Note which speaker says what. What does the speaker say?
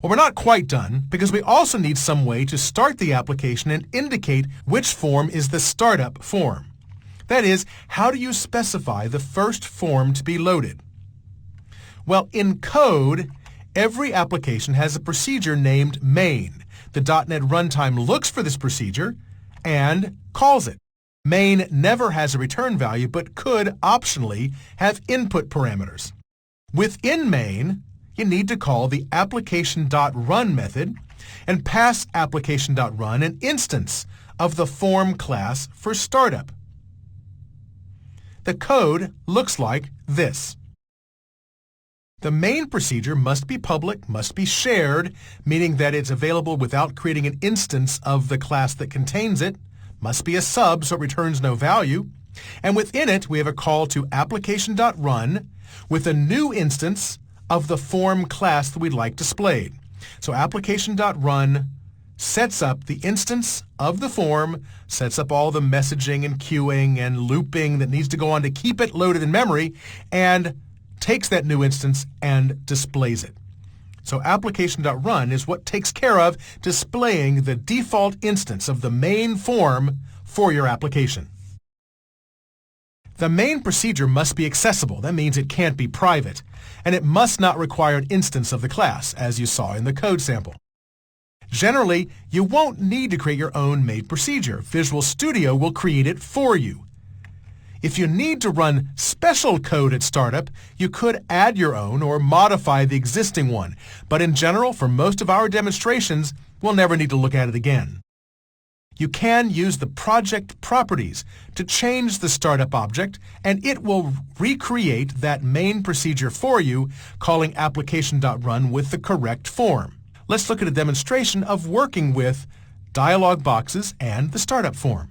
Speaker 1: Well, we're not quite done because we also need some way to start the application and indicate which form is the startup form. That is, how do you specify the first form to be loaded? Well, in code, every application has a procedure named main. The .NET Runtime looks for this procedure and calls it. Main never has a return value but could optionally have input parameters. Within main, you need to call the application.run method and pass application.run an instance of the form class for startup. The code looks like this. The main procedure must be public, must be shared, meaning that it's available without creating an instance of the class that contains it, must be a sub so it returns no value, and within it we have a call to application.run with a new instance of the form class that we'd like displayed. So application.run sets up the instance of the form, sets up all the messaging and queuing and looping that needs to go on to keep it loaded in memory, and takes that new instance and displays it. So application.run is what takes care of displaying the default instance of the main form for your application. The main procedure must be accessible. That means it can't be private. And it must not require an instance of the class, as you saw in the code sample. Generally, you won't need to create your own made procedure. Visual Studio will create it for you. If you need to run special code at startup, you could add your own or modify the existing one. But in general, for most of our demonstrations, we'll never need to look at it again. You can use the project properties to change the startup object, and it will recreate that main procedure for you, calling application.run with the correct form. Let's look at a demonstration of working with dialog boxes and the startup form.